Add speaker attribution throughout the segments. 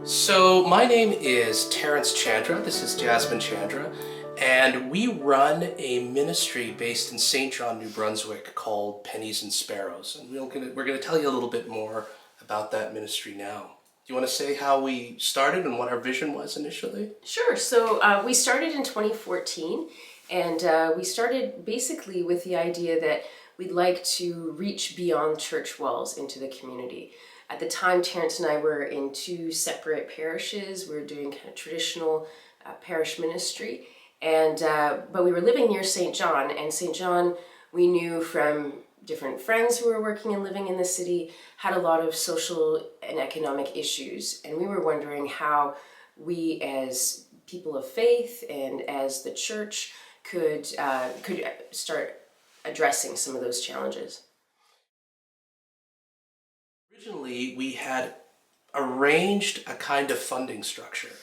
Speaker 1: So my name is Terence Chandra, this is Jasmine Chandra, and we run a ministry based in St. John, New Brunswick called Pennies and Sparrows. And we're gonna tell you a little bit more about that ministry now. Do you want to say how we started and what our vision was initially?
Speaker 2: Sure. So we started in 2014, and we started basically with the idea that we'd like to reach beyond church walls into the community. At the time, Terence and I were in two separate parishes. We were doing kind of traditional parish ministry, and but we were living near St. John, and St. John we knew from different friends who were working and living in the city had a lot of social and economic issues, and we were wondering how we as people of faith and as the church could start addressing some of those challenges.
Speaker 1: Originally, we had arranged a kind of funding structure.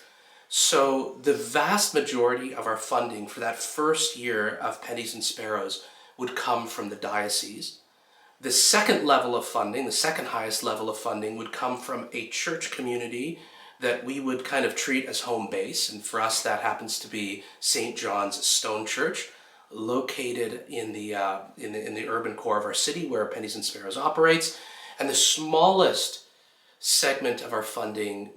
Speaker 1: So the vast majority of our funding for that first year of Pennies and Sparrows would come from the diocese. The second level of funding, the second highest level of funding, would come from a church community that we would kind of treat as home base. And for us, that happens to be St. John's Stone Church, located in the urban core of our city where Pennies and Sparrows operates. And the smallest segment of our funding,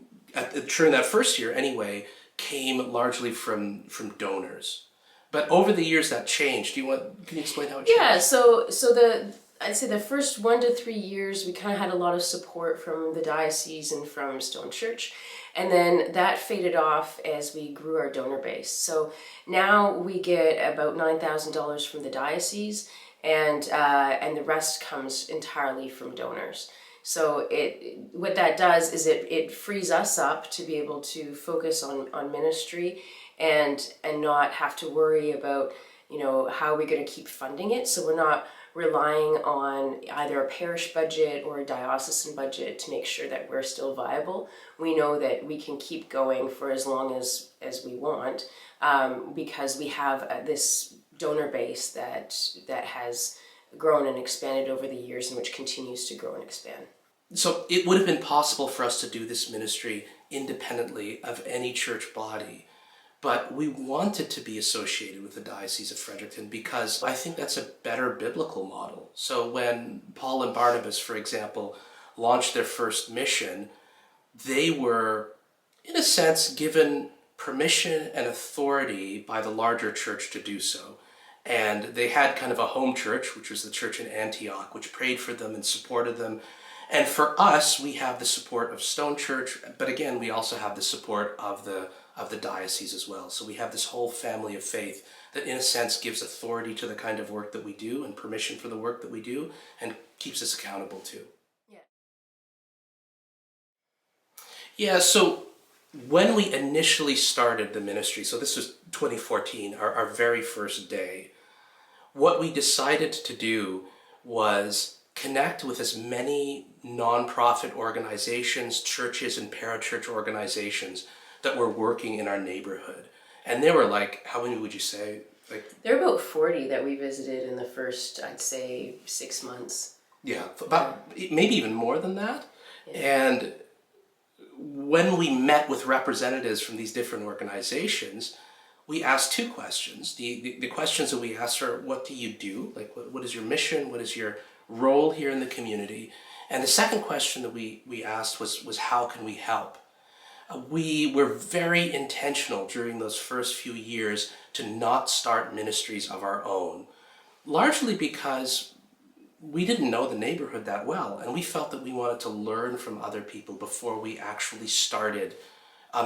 Speaker 1: during that first year anyway, came largely from donors. But over the years that changed. Can you explain how it changed?
Speaker 2: Yeah, I'd say the first 1 to 3 years we kind of had a lot of support from the diocese and from Stone Church, and then that faded off as we grew our donor base. So now we get about $9,000 from the diocese, and the rest comes entirely from donors. So what that does is it frees us up to be able to focus on ministry and not have to worry about, how are we going to keep funding it. So we're not relying on either a parish budget or a diocesan budget to make sure that we're still viable. We know that we can keep going for as long as we want, because we have this donor base that has grown and expanded over the years and which continues to grow and expand.
Speaker 1: So it would have been possible for us to do this ministry independently of any church body, but we wanted to be associated with the Diocese of Fredericton because I think that's a better biblical model. So when Paul and Barnabas, for example, launched their first mission, they were, in a sense, given permission and authority by the larger church to do so. And they had kind of a home church, which was the church in Antioch, which prayed for them and supported them. And for us, we have the support of Stone Church, but again, we also have the support of the diocese as well. So we have this whole family of faith that in a sense gives authority to the kind of work that we do and permission for the work that we do and keeps us accountable too. Yeah, so when we initially started the ministry, so this was 2014, our very first day, what we decided to do was connect with as many nonprofit organizations, churches, and parachurch organizations that were working in our neighborhood. And there were how many would you say?
Speaker 2: There are about 40 that we visited in the first, I'd say, 6 months.
Speaker 1: Yeah, about maybe even more than that. Yeah. And when we met with representatives from these different organizations, we asked two questions. The questions that we asked are, what do you do? What is your mission? What is your role here in the community? And the second question that we asked was how can we help? We were very intentional during those first few years to not start ministries of our own, largely because we didn't know the neighborhood that well, and we felt that we wanted to learn from other people before we actually started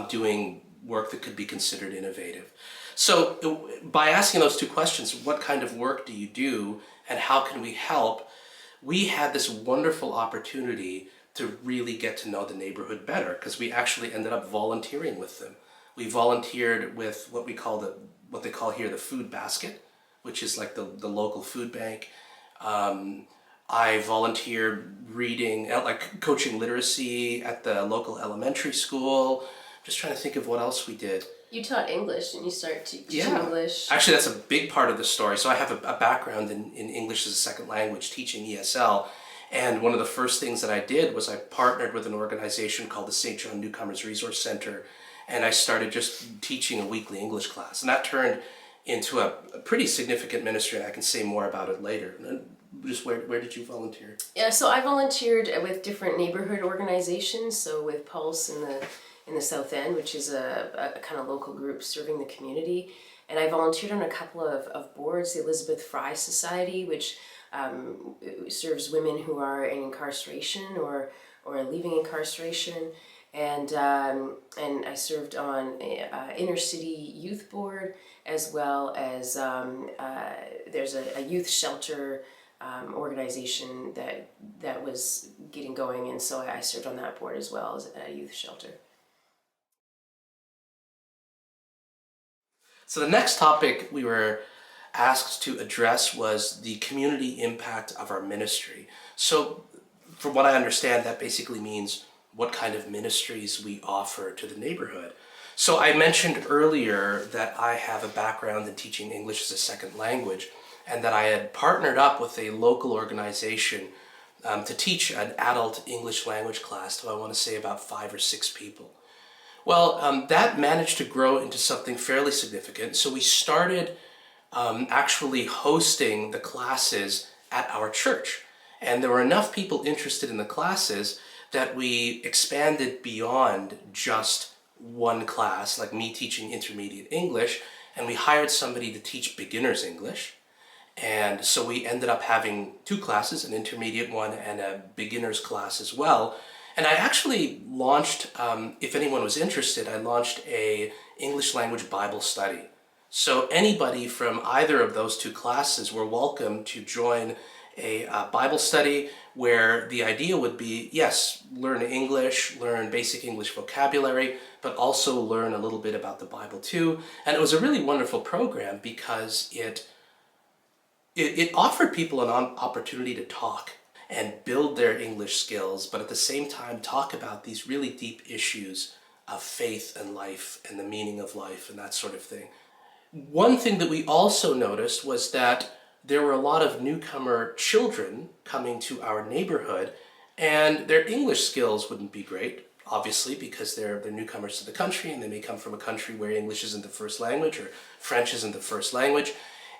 Speaker 1: doing work that could be considered innovative. So by asking those two questions, what kind of work do you do and how can we help, we had this wonderful opportunity to really get to know the neighborhood better, because we actually ended up volunteering with them. We volunteered with what they call here the food basket, which is like the local food bank. I volunteered reading, coaching literacy at the local elementary school. Just trying to think of what else we did.
Speaker 2: You taught English, and you started teaching English.
Speaker 1: Actually, that's a big part of the story. So I have a background in English as a second language, teaching ESL. And one of the first things that I did was I partnered with an organization called the St. John Newcomers Resource Center, and I started just teaching a weekly English class. And that turned into a pretty significant ministry, and I can say more about it later. Just where did you volunteer?
Speaker 2: Yeah, so I volunteered with different neighborhood organizations. So with Pulse in the South End, which is a kind of local group serving the community. And I volunteered on a couple of boards, the Elizabeth Fry Society, which serves women who are in incarceration or leaving incarceration. And I served on a inner city youth board, as well as there's a youth shelter organization that was getting going, and so I served on that board as well as a youth shelter.
Speaker 1: So the next topic we were asked to address was the community impact of our ministry. So from what I understand, that basically means what kind of ministries we offer to the neighborhood. So I mentioned earlier that I have a background in teaching English as a second language, and that I had partnered up with a local organization to teach an adult English language class to, I want to say, about 5 or 6 people. Well, that managed to grow into something fairly significant. So we started actually hosting the classes at our church. And there were enough people interested in the classes that we expanded beyond just one class, like me teaching intermediate English, and we hired somebody to teach beginner's English. And so we ended up having 2 classes, an intermediate one and a beginner's class as well. And I actually launched, if anyone was interested, I launched a English language Bible study. So anybody from either of those 2 classes were welcome to join a Bible study where the idea would be, yes, learn English, learn basic English vocabulary, but also learn a little bit about the Bible too. And it was a really wonderful program because it offered people an opportunity to talk and build their English skills, but at the same time talk about these really deep issues of faith and life and the meaning of life and that sort of thing. One thing that we also noticed was that there were a lot of newcomer children coming to our neighborhood, and their English skills wouldn't be great, obviously, because they're newcomers to the country, and they may come from a country where English isn't the first language or French isn't the first language.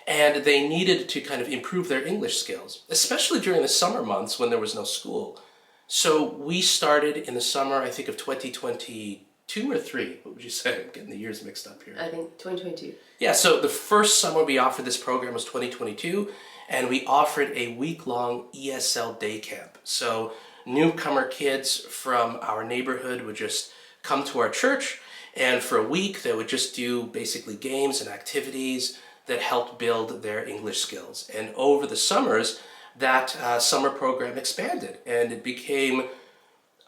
Speaker 1: And they needed to kind of improve their English skills, especially during the summer months when there was no school. So we started in the summer, I think, of 2022 or 3. What would you say? I'm getting the years mixed up here.
Speaker 2: I think 2022.
Speaker 1: Yeah, so the first summer we offered this program was 2022, and we offered a week-long ESL day camp. So newcomer kids from our neighborhood would just come to our church, and for a week they would just do basically games and activities that helped build their English skills. And over the summers, that summer program expanded, and it became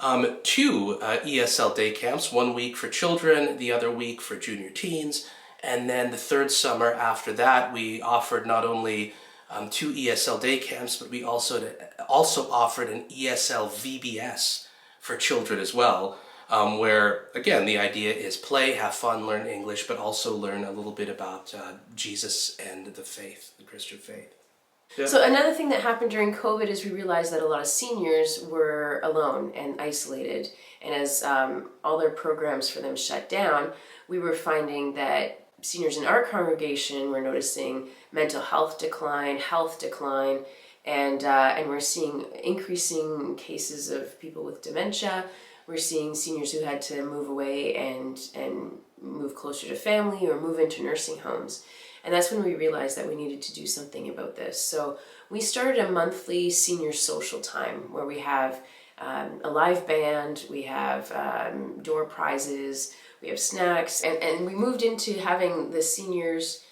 Speaker 1: 2 ESL day camps, 1 week for children, the other week for junior teens. And then the 3rd summer after that, we offered not only 2 ESL day camps, but we also offered an ESL VBS for children as well, where, again, the idea is play, have fun, learn English, but also learn a little bit about Jesus and the faith, the Christian faith. Yeah.
Speaker 2: So another thing that happened during COVID is we realized that a lot of seniors were alone and isolated. And as all their programs for them shut down, we were finding that seniors in our congregation were noticing mental health decline, and we're seeing increasing cases of people with dementia. We're seeing seniors who had to move away and move closer to family or move into nursing homes. And that's when we realized that we needed to do something about this. So we started a monthly senior social time where we have a live band, we have door prizes, we have snacks, and we moved into having the seniors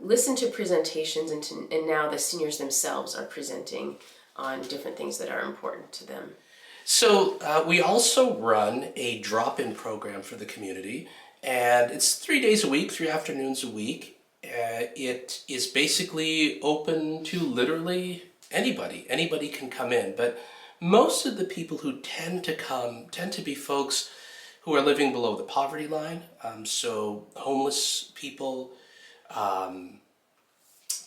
Speaker 2: listen to presentations, and now the seniors themselves are presenting on different things that are important to them.
Speaker 1: So we also run a drop-in program for the community, and it's 3 days a week, 3 afternoons a week. It is basically open to literally anybody. Anybody can come in, but most of the people who tend to come tend to be folks who are living below the poverty line. So homeless people,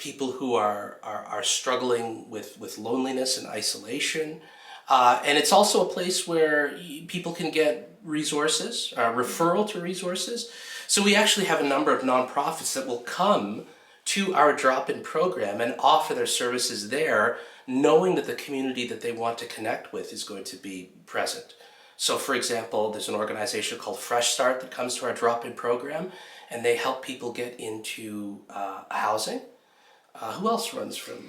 Speaker 1: people who are struggling with loneliness and isolation. And it's also a place where people can get resources, referral to resources. So we actually have a number of nonprofits that will come to our drop-in program and offer their services there, knowing that the community that they want to connect with is going to be present. So for example, there's an organization called Fresh Start that comes to our drop-in program, and they help people get into housing. Who else runs from?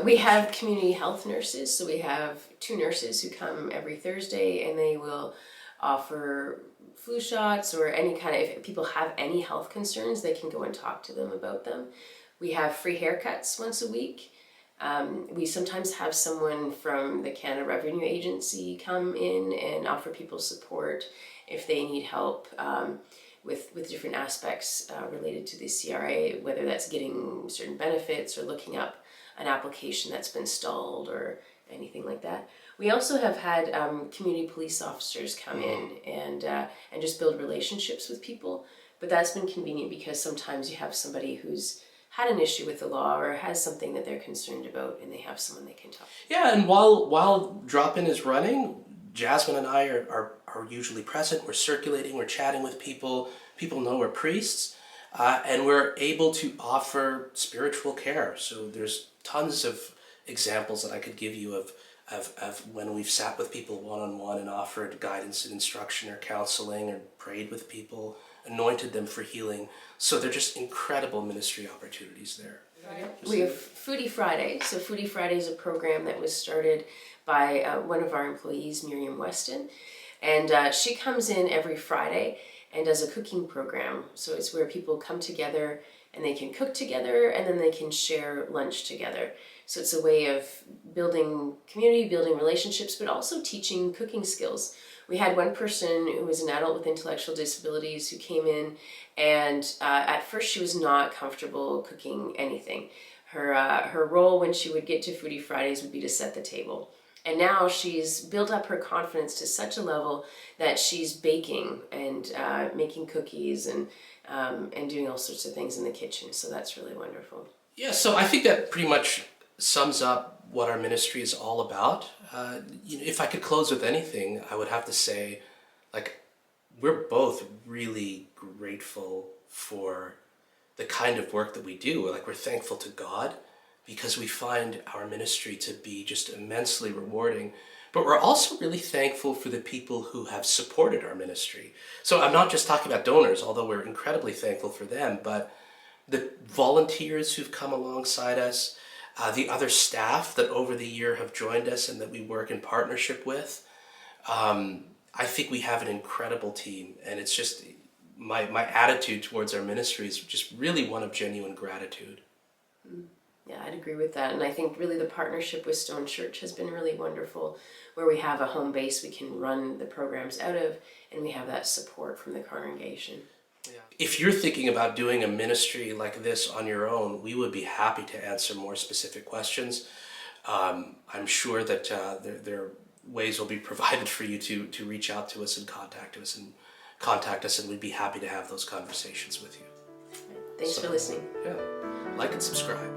Speaker 2: We have community health nurses, so we have 2 nurses who come every Thursday, and they will offer flu shots or any kind of, if people have any health concerns, they can go and talk to them about them. We have free haircuts once a week. We sometimes have someone from the Canada Revenue Agency come in and offer people support if they need help with different aspects related to the CRA, whether that's getting certain benefits or looking up an application that's been stalled or anything like that. We also have had community police officers come in and just build relationships with people, but that's been convenient because sometimes you have somebody who's had an issue with the law or has something that they're concerned about, and they have someone they can talk to.
Speaker 1: Yeah, and while drop-in is running, Jasmine and I are usually present. We're circulating, we're chatting with people. People know we're priests, and we're able to offer spiritual care. So there's tons of examples that I could give you of when we've sat with people one-on-one and offered guidance and instruction or counseling or prayed with people, anointed them for healing. So they're just incredible ministry opportunities there.
Speaker 2: We have Foodie Friday. So Foodie Friday is a program that was started by one of our employees, Miriam Weston. And she comes in every Friday and does a cooking program. So it's where people come together and they can cook together and then they can share lunch together. So it's a way of building community, building relationships, but also teaching cooking skills. We had one person who was an adult with intellectual disabilities who came in, and at first she was not comfortable cooking anything. Her role when she would get to Foodie Fridays would be to set the table. And now she's built up her confidence to such a level that she's baking and making cookies and doing all sorts of things in the kitchen. So that's really wonderful.
Speaker 1: Yeah, so I think that pretty much sums up what our ministry is all about. If I could close with anything, I would have to say, we're both really grateful for the kind of work that we do. We're thankful to God because we find our ministry to be just immensely rewarding. But we're also really thankful for the people who have supported our ministry. So I'm not just talking about donors, although we're incredibly thankful for them, but the volunteers who've come alongside us, the other staff that over the year have joined us and that we work in partnership with. I think we have an incredible team, and it's just my attitude towards our ministry is just really one of genuine gratitude.
Speaker 2: Yeah, I'd agree with that. And I think really the partnership with Stone Church has been really wonderful, where we have a home base we can run the programs out of, and we have that support from the congregation.
Speaker 1: Yeah. If you're thinking about doing a ministry like this on your own, we would be happy to answer more specific questions. I'm sure that there are ways will be provided for you to reach out to us and contact us, and we'd be happy to have those conversations with you.
Speaker 2: Thanks for listening.
Speaker 1: Yeah, like and subscribe.